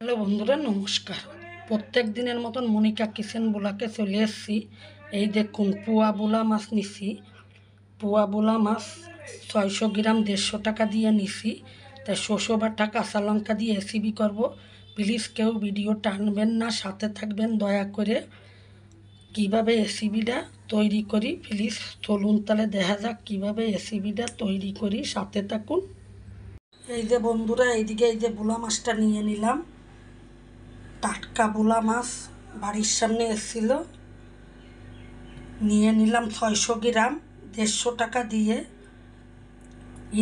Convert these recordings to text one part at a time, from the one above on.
Hello বন্ধুরা, নমস্কার। প্রত্যেক দিনের মতন মনিকা কিচেন ব্লগে চলে এসেছি। এই দেখুন, পোয়া বোলা মাছ নিছি। পোয়া বোলা মাছ 600 গ্রাম 150 টাকা দিয়ে নিছি। তাই শসা বাটা কাঁচা লঙ্কা দিয়ে রেসিপি করব। প্লিজ কেউ ভিডিও টানবেন না, সাথে থাকবেন দয়া করে। কিভাবে রেসিপিটা তৈরি করি প্লিজ চলুন তাহলে দেখা যাক কীভাবে রেসিপিটা তৈরি করি, সাথে থাকুন। এই যে বন্ধুরা, এইদিকে এই যে বোলা মাছটা নিয়ে নিলাম। টাটকা বোলা মাছ বাড়ির সামনে এসেছিল, নিয়ে নিলাম 600 গ্রাম 150 টাকা দিয়ে।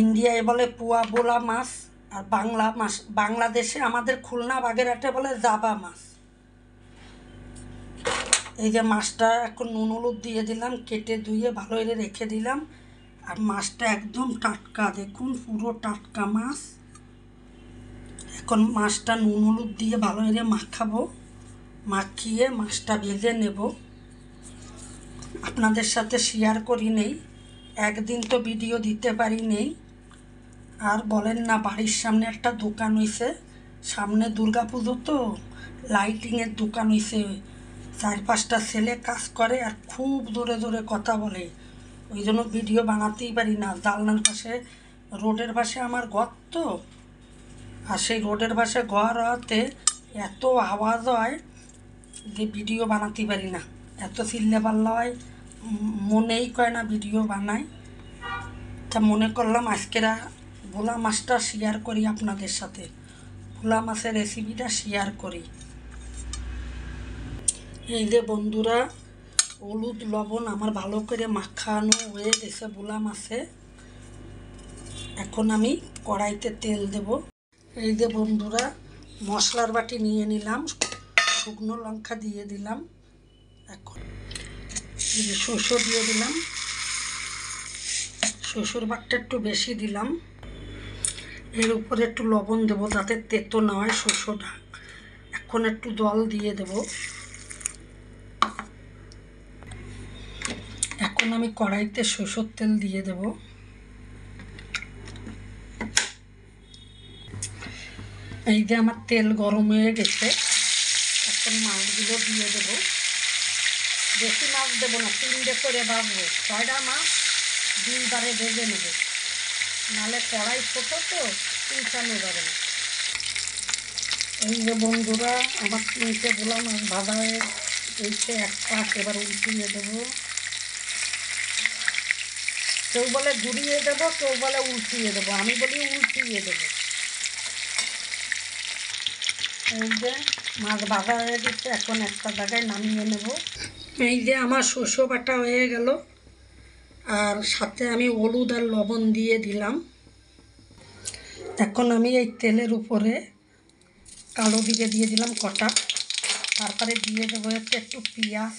ইন্ডিয়ায় বলে পোয়া বোলা মাছ, আর বাংলাদেশে আমাদের খুলনা বাগেরহাটে বলে জাবা মাছ। এই যে মাছটা এখন নুন হলুদ দিয়ে দিলাম, কেটে ধুয়ে ভালো করে রেখে দিলাম। আর মাছটা একদম টাটকা, দেখুন পুরো টাটকা মাছ। এখন মাছটা নুন হলুদ দিয়ে ভালো করে মাখাবো, মাখিয়ে মাছটা ভেজে নেব। আপনাদের সাথে শেয়ার করি নেই, একদিন তো ভিডিও দিতে পারি নেই। আর বলেন না, বাড়ির সামনে একটা দোকান হয়েছে, সামনে দুর্গা পুজো তো লাইটিংয়ের দোকান হয়েছে। 4-5টা ছেলে কাজ করে আর খুব জোরে জোরে কথা বলে, ওই জন্য ভিডিও বানাতেই পারি না। জানলার পাশে, রোডের পাশে আমার ঘর তো, আর সেই রোডের পাশে ঘর হতে এত আওয়াজ হয় যে ভিডিও বানাতে পারি না। এত চিল্লে পাল্লা হয়, মনেই কয় না ভিডিও বানাই। তা মনে করলাম আজকেরা ভোলা মাছটা শেয়ার করি আপনাদের সাথে, ভোলা মাছের রেসিপিটা শেয়ার করি। এই যে বন্ধুরা, হলুদ লবণ আমার ভালো করে মাখানো হয়ে গেছে ভোলা মাছে। এখন আমি কড়াইতে তেল দেব। এই যে বন্ধুরা, মশলার বাটি নিয়ে নিলাম, শুকনো লঙ্কা দিয়ে দিলাম, এখন শসা দিয়ে দিলাম। শসুর বাটটা একটু বেশি দিলাম। এর উপরে একটু লবণ দেবো যাতে তেতো না হয় শসাটা। এখন একটু জল দিয়ে দেব। এখন আমি কড়াইতে সরষের তেল দিয়ে দেব। এই যে আমার তেল গরম হয়ে গেছে, এখন মাছগুলো দিয়ে দেব। বেশি মাছ দেবো না, 3টে করে ভাজবো। 6টা মাছ 2বারে ভেজে নেব, নাহলে কড়াই ছোটো তো উল্টানো যাবে না। এই যে বন্ধুরা, আমার 3টে ভোলা মাছ ভাজা হয়ে গেছে, এক পাশ এবার উল্টিয়ে দেবো। কেউ বলে ঘুরিয়ে দেবো, কেউ বলে উল্টিয়ে দেবো, আমি বলি উল্টিয়ে দেবো। এই যে মাছ ভাজা হয়ে গেছে, এখন একটা জায়গায় নামিয়ে নেব। এই যে আমার শসা বাটা হয়ে গেল, আর সাথে আমি হলুদ আর লবণ দিয়ে দিলাম। এখন আমি এই তেলের উপরে কালো জিরে দিয়ে দিলাম কটা, তারপরে দিয়ে দেবো একটু পেঁয়াজ।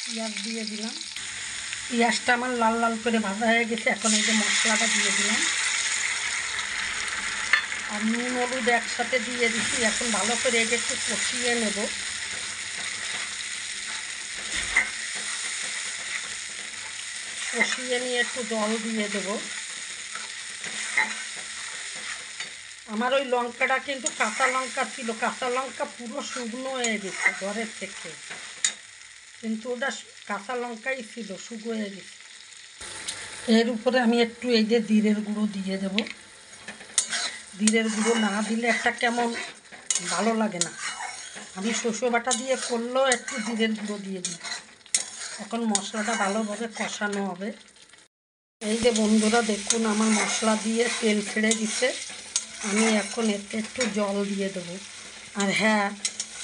পেঁয়াজ দিয়ে দিলাম, পেঁয়াজটা আমার লাল লাল করে ভাজা হয়ে গেছে। এখন এই যে মশলাটা দিয়ে দিলাম, আর নুন হলুদ একসাথে দিয়ে দিচ্ছি। এখন ভালো করে এটা একটু কষিয়ে নেব। কষিয়ে নিয়ে একটু জল দিয়ে দেব। আমার ওই লঙ্কাটা কিন্তু কাঁচা লঙ্কা ছিল, কাঁচা লঙ্কা পুরো শুকনো হয়ে গেছে ঘরের থেকে, কিন্তু ওটা কাঁচা লঙ্কাই ছিল, শুকনো হয়ে গেছে। এর উপরে আমি একটু এই যে জিরের গুঁড়ো দিয়ে দেব। জিরের গুঁড়ো না দিলে একটা কেমন ভালো লাগে না। আমি শসা বাটা দিয়ে করলেও একটু জিরের গুঁড়ো দিয়ে দিই। এখন মশলাটা ভালোভাবে কষানো হবে। এই যে বন্ধুরা দেখুন, আমার মশলা দিয়ে তেল ছেড়ে দিচ্ছে। আমি এখন এতে একটু জল দিয়ে দেবো। আর হ্যাঁ,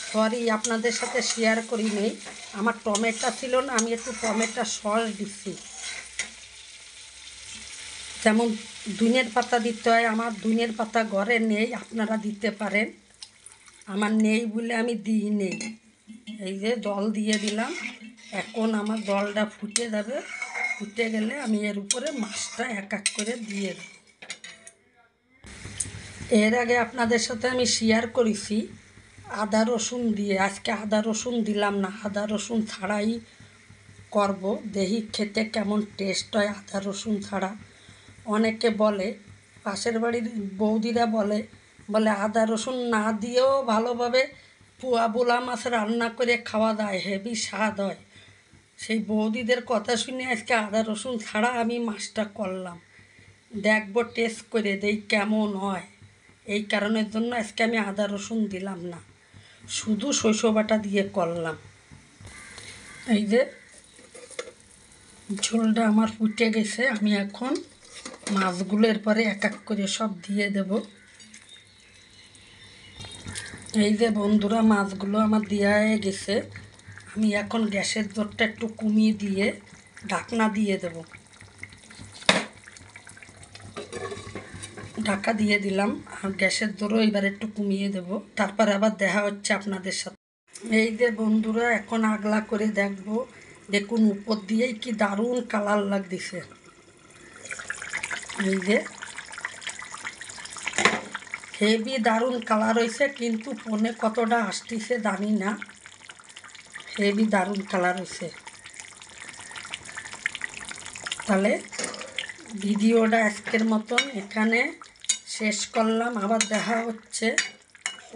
সরি আপনাদের সাথে শেয়ার করি নেই, আমার টমেটো ছিল না, আমি একটু টমেটো সস দিচ্ছি। যেমন ধনিয়ার পাতা দিতে হয়, আমার ধনিয়ার পাতা ঘরে নেই, আপনারা দিতে পারেন, আমার নেই বলে আমি দিই নেই। এই যে জল দিয়ে দিলাম, এখন আমার জলটা ফুটে যাবে। ফুটে গেলে আমি এর উপরে মাছটা এক এক করে দিয়ে দেব। এর আগে আপনাদের সাথে আমি শেয়ার করেছি আদা রসুন দিয়ে, আজকে আদা রসুন দিলাম না, আদা রসুন ছাড়াই করব। দেখি খেতে কেমন টেস্ট হয় আদা রসুন ছাড়া। অনেকে বলে পাশের বাড়ির বৌদিরা বলে বলে আদা রসুন না দিয়েও ভালোভাবে পোয়া বোলা মাছ রান্না করে খাওয়া যায়, হেভি স্বাদ হয়। সেই বৌদিদের কথা শুনে আজকে আদা রসুন ছাড়া আমি মাছটা করলাম, দেখবো টেস্ট করে দেই কেমন হয়। এই কারণের জন্য আজকে আমি আদা রসুন দিলাম না, শুধু সরষে বাটা দিয়ে করলাম। এই যে ঝোলটা আমার ফুটে গেছে, আমি এখন মাছগুলো এরপরে এক এক করে সব দিয়ে দেব। এই যে বন্ধুরা মাছগুলো আমার দেওয়া হয়ে গেছে, আমি এখন গ্যাসের জোরটা একটু কমিয়ে দিয়ে ঢাকনা দিয়ে দেব। ঢাকা দিয়ে দিলাম, আর গ্যাসের জোরও এবার একটু কমিয়ে দেব, তারপরে আবার দেখা হচ্ছে আপনাদের সাথে। এই যে বন্ধুরা এখন আগলা করে দেখব, দেখুন উপর দিয়েই কি দারুণ কালার লাগতেছে। এই যে হেভি দারুণ কালার হয়েছে, কিন্তু ফোনে কতটা আসতেছে জানি না, হেভি দারুণ কালার হয়েছে। তাহলে ভিডিওটা আজকের মতন এখানে শেষ করলাম, আবার দেখা হচ্ছে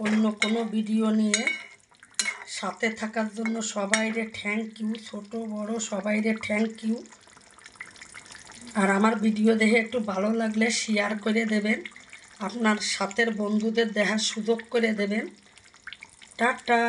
অন্য কোনো ভিডিও নিয়ে। সাথে থাকার জন্য সবাইরে থ্যাংক ইউ, ছোট বড় সবাইরে থ্যাংক ইউ। আর আমার ভিডিও দেখে একটু ভালো লাগলে শেয়ার করে দেবেন, আপনার সাথের বন্ধুদের দেখার সুযোগ করে দেবেন। টাটা।